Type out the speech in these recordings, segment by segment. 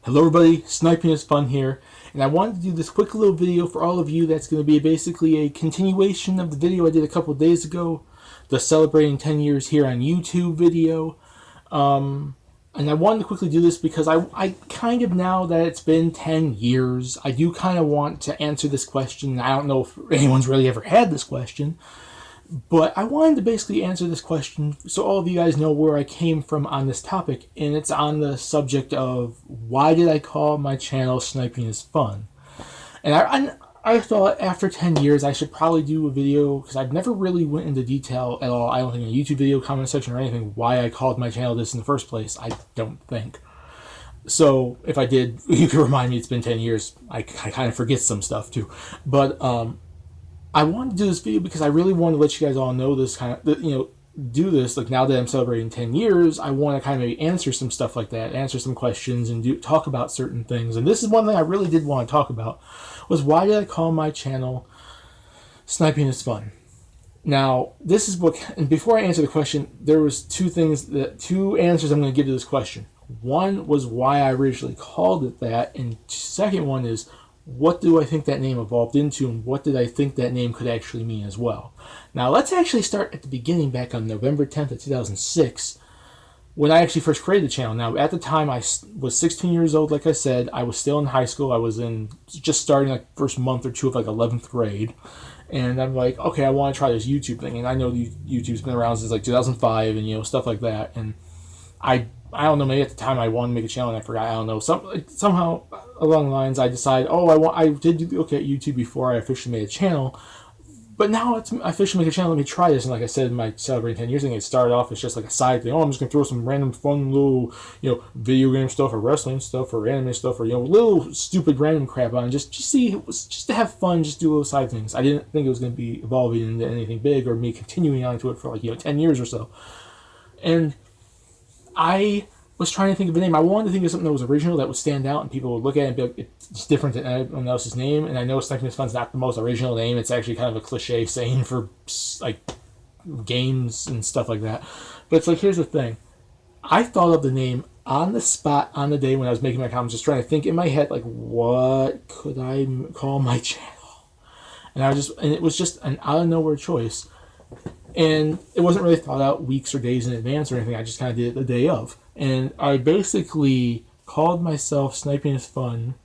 Hello everybody, SnipingIsFun here, and I wanted to do this quick little video for all of you that's going to be basically a continuation of the video I did a couple of days ago, the celebrating 10 years here on YouTube video. And I wanted to quickly do this because I kind of, now that it's been 10 years, I do kind of want to answer this question. I don't know if anyone's really ever had this question, but I wanted to basically answer this question so all of you guys know where I came from on this topic, and it's on the subject of why did I call my channel Sniping is Fun? And I thought after 10 years I should probably do a video, because I've never really went into detail at all, I don't think in a YouTube video, comment section or anything, why I called my channel this in the first place. I don't think. So if I did, you can remind me. It's been 10 years. I kind of forget some stuff too. But I wanted to do this video because I really want to let you guys all know this kind of, do this. Like, now that I'm celebrating 10 years, I want to kind of maybe answer some stuff like that, answer some questions, and talk about certain things. And this is one thing I really did want to talk about, was why did I call my channel Sniping is Fun? Now, this is what, and before I answer the question, there was two answers I'm going to give to this question. One was why I originally called it that, and second one is, what do I think that name evolved into, and what did I think that name could actually mean as well? Now, let's actually start at the beginning, back on November 10th of 2006, when I actually first created the channel. Now, at the time, I was 16 years old, like I said. I was still in high school. I was just starting like first month or two of like 11th grade. And I'm like, okay, I want to try this YouTube thing. And I know YouTube's been around since like 2005 and, stuff like that. And I don't know, maybe at the time I wanted to make a channel and I forgot. I don't know. Somehow along the lines I decided, I did look at YouTube before I officially made a channel. But now I officially make a channel, let me try this. And like I said in my celebrating 10 years thing, it started off as just like a side thing. I'm just going to throw some random fun little, video game stuff or wrestling stuff or anime stuff or, little stupid random crap on. Just to have fun, just do little side things. I didn't think it was going to be evolving into anything big or me continuing on to it for like, 10 years or so. And I was trying to think of a name. I wanted to think of something that was original, that would stand out, and people would look at it and be like, it's different than anyone else's name. And I know Sniping is Fun's not the most original name. It's actually kind of a cliche saying for like games and stuff like that. But it's like, here's the thing. I thought of the name on the spot on the day when I was making my comments, just trying to think in my head, like, what could I call my channel? And it was just an out of nowhere choice. And it wasn't really thought out weeks or days in advance or anything. I just kind of did it the day of. And I basically called myself Sniping is Fun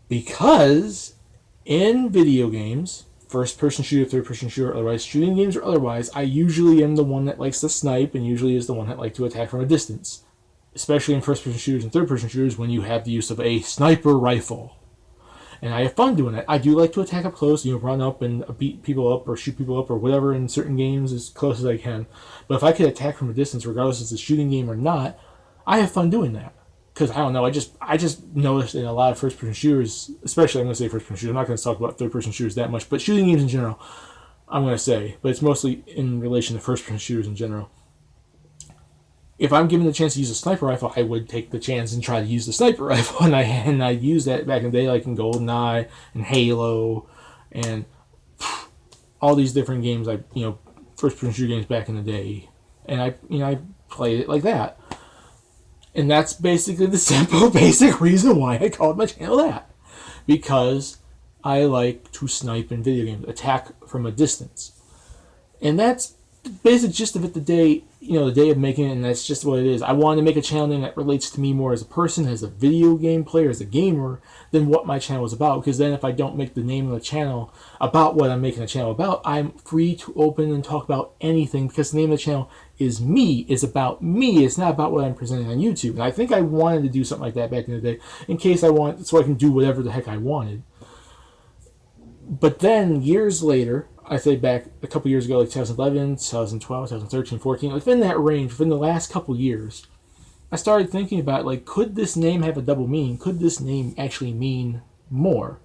because in video games, first-person shooter, third-person shooter, otherwise shooting games or otherwise, I usually am the one that likes to snipe and usually is the one that likes to attack from a distance. Especially in first-person shooters and third-person shooters when you have the use of a sniper rifle. And I have fun doing it. I do like to attack up close, run up and beat people up or shoot people up or whatever in certain games as close as I can. But if I could attack from a distance, regardless if it's a shooting game or not, I have fun doing that. Because, I don't know, I just noticed in a lot of first-person shooters, especially I'm going to say first-person shooters, I'm not going to talk about third-person shooters that much, but shooting games in general, I'm going to say. But it's mostly in relation to first-person shooters in general. If I'm given the chance to use a sniper rifle, I would take the chance and try to use the sniper rifle. And I used that back in the day, like in GoldenEye and Halo and all these different games, first-person shooter games back in the day. And I played it like that. And that's basically the simple, basic reason why I called my channel that. Because I like to snipe in video games, attack from a distance. And that's the basic gist of it, the day of making it, and that's just what it is. I wanted to make a channel name that relates to me more as a person, as a video game player, as a gamer, than what my channel was about. Because then if I don't make the name of the channel about what I'm making the channel about, I'm free to open and talk about anything, because the name of the channel is me. It's about me. It's not about what I'm presenting on YouTube. And I think I wanted to do something like that back in the day, in case so I can do whatever the heck I wanted. But then, years later, I say back a couple years ago, like 2011, 2012, 2013, 14, within that range, within the last couple years, I started thinking about, like, could this name have a double meaning? Could this name actually mean more?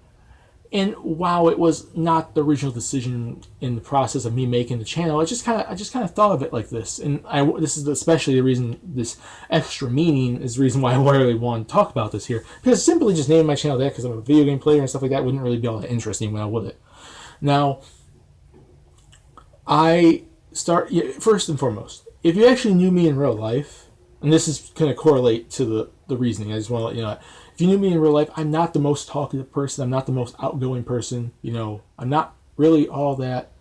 And while it was not the original decision in the process of me making the channel, I just kind of thought of it like this. And this is especially the reason, this extra meaning is the reason why I really want to talk about this here. Because simply just naming my channel that because I'm a video game player and stuff like that wouldn't really be all that interesting when I would it. Now, first and foremost, if you actually knew me in real life, And this is going to correlate to the reasoning. I just want to let you know that. If you knew me in real life, I'm not the most talkative person. I'm not the most outgoing person. I'm not really all that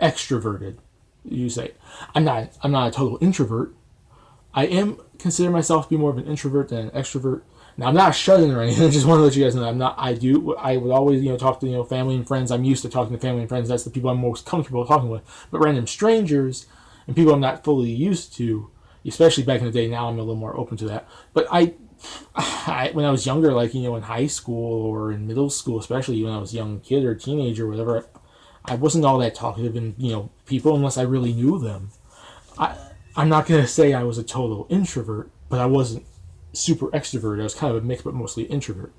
extroverted. You say I'm not a total introvert. I am consider myself to be more of an introvert than an extrovert. Now, I'm not shut-in or anything. I just want to let you guys know I'm not. I would always talk to family and friends. I'm used to talking to family and friends. That's the people I'm most comfortable talking with. But random strangers and people I'm not fully used to, especially back in the day. Now I'm a little more open to that. But I when I was younger, like in high school or in middle school, especially when I was a young kid or teenager or whatever, I wasn't all that talkative and people unless I really knew them. I'm not gonna say I was a total introvert, but I wasn't super extrovert. I was kind of a mix, but mostly introvert.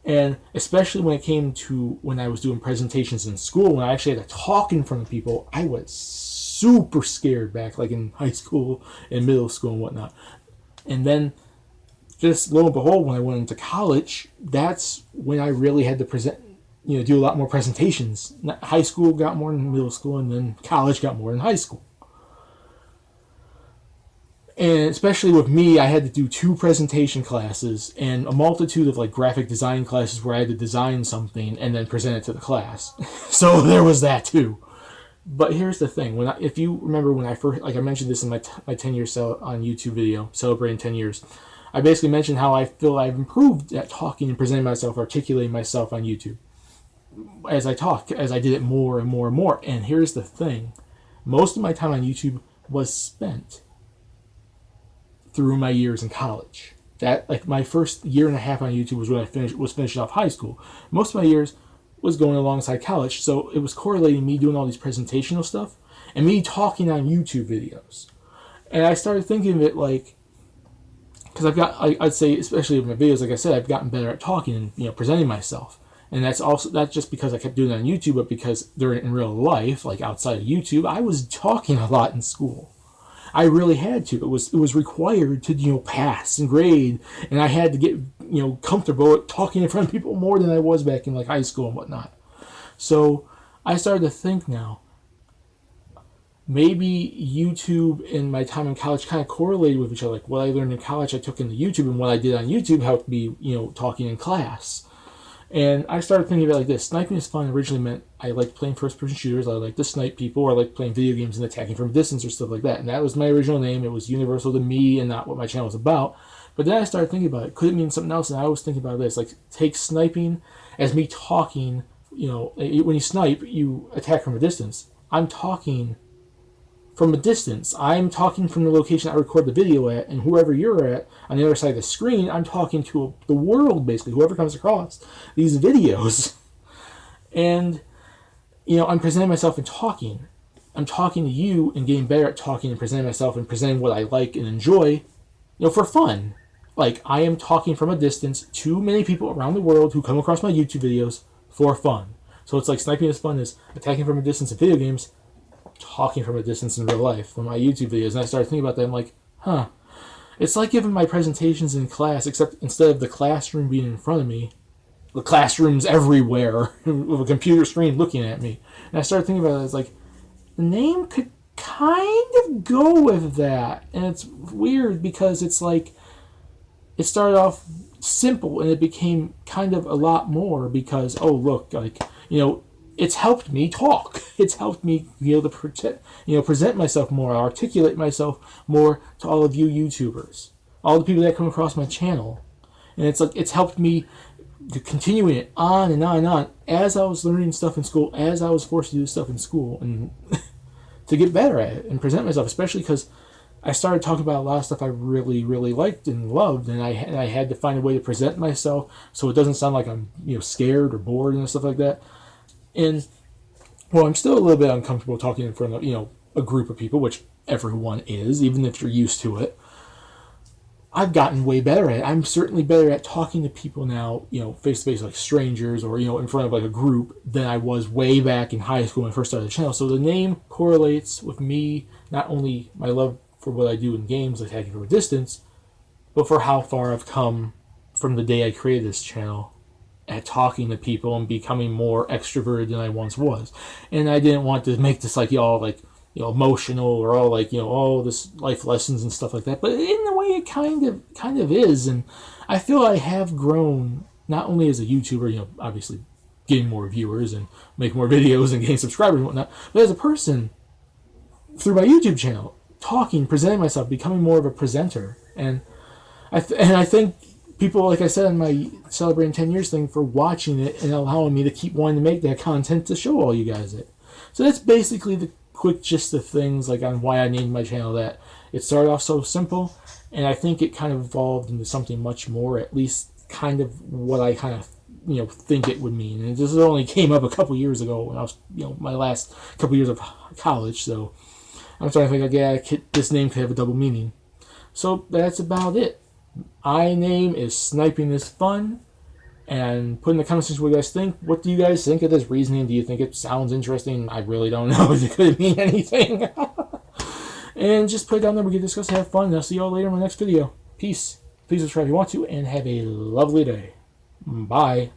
And especially when it came to when I was doing presentations in school, when I actually had to talk in front of people, I was super scared back, like in high school and middle school and whatnot. And then, just lo and behold, when I went into college, that's when I really had to present, do a lot more presentations. High school got more than middle school, and then college got more than high school. And especially with me, I had to do 2 presentation classes and a multitude of like graphic design classes where I had to design something and then present it to the class. So there was that too. But here's the thing: if you remember when I first, like I mentioned this in my 10 years on YouTube video celebrating 10 years, I basically mentioned how I feel I've improved at talking and presenting myself, articulating myself on YouTube as I talk, as I did it more and more and more. And here's the thing: most of my time on YouTube was spent through my years in college. That, like, my first year and a half on YouTube was when I was finishing off high school. Most of my years was going alongside college, so it was correlating me doing all these presentational stuff and me talking on YouTube videos. And I started thinking of it like, because I'd say, especially with my videos, like I said, I've gotten better at talking and presenting myself. And that's just because I kept doing it on YouTube, but because during in real life, like outside of YouTube, I was talking a lot in school. I really had to. It was required to pass and grade, and I had to get comfortable at talking in front of people more than I was back in like high school and whatnot. So I started to think now, maybe YouTube and my time in college kind of correlated with each other. Like what I learned in college, I took into YouTube, and what I did on YouTube helped me talking in class. And I started thinking about it like this. Sniping is fun originally meant I liked playing first-person shooters. I liked to snipe people, or I liked playing video games and attacking from a distance or stuff like that. And that was my original name. It was universal to me and not what my channel was about. But then I started thinking about it. Could it mean something else? And I was thinking about this. Like, take sniping as me talking. When you snipe, you attack from a distance. I'm talking from a distance. I'm talking from the location I record the video at, and whoever you're at on the other side of the screen, I'm talking to the world, basically, whoever comes across these videos. And, I'm presenting myself and talking. I'm talking to you and getting better at talking and presenting myself and presenting what I like and enjoy, for fun. Like, I am talking from a distance to many people around the world who come across my YouTube videos for fun. So it's like Sniping is Fun is attacking from a distance in video games, talking from a distance in real life from my YouTube videos. And I started thinking about that. I'm like, it's like giving my presentations in class, except instead of the classroom being in front of me, the classroom's everywhere with a computer screen looking at me. And I started thinking about it as like, the name could kind of go with that. And it's weird because it's like, it started off simple and it became kind of a lot more because, oh, look, like, it's helped me talk. It's helped me be able to present myself more, articulate myself more to all of you YouTubers, all the people that come across my channel. And it's like, it's helped me to continuing it on and on and on as I was learning stuff in school, as I was forced to do stuff in school, and to get better at it and present myself, especially because I started talking about a lot of stuff I really, really liked and loved, and I had to find a way to present myself so it doesn't sound like I'm scared or bored and stuff like that. And, well, I'm still a little bit uncomfortable talking in front of, a group of people, which everyone is, even if you're used to it. I've gotten way better at it. I'm certainly better at talking to people now, face-to-face, like strangers, or, in front of, like, a group than I was way back in high school when I first started the channel. So the name correlates with me, not only my love for what I do in games, like attacking from a distance, but for how far I've come from the day I created this channel at talking to people and becoming more extroverted than I once was. And I didn't want to make this like y'all like emotional or all like, all this life lessons and stuff like that. But in a way, it kind of is. And I feel I have grown not only as a YouTuber, obviously getting more viewers and making more videos and getting subscribers and whatnot, but as a person through my YouTube channel, talking, presenting myself, becoming more of a presenter. And I think people, like I said in my celebrating 10 years thing, for watching it and allowing me to keep wanting to make that content to show all you guys it. So that's basically the quick gist of things, like on why I named my channel that. It started off so simple, and I think it kind of evolved into something much more, at least kind of what I kind of think it would mean. And this only came up a couple years ago when I was my last couple years of college, so I'm starting to think, like, yeah, this name could have a double meaning. So that's about it. My name is SnipingIsFun, and put in the comment section what you guys think. What do you guys think of this reasoning? Do you think it sounds interesting? I really don't know if it could mean anything. And just put it down there. We can discuss, have fun, and I'll see you all later in my next video. Peace. Please subscribe if you want to, and have a lovely day. Bye.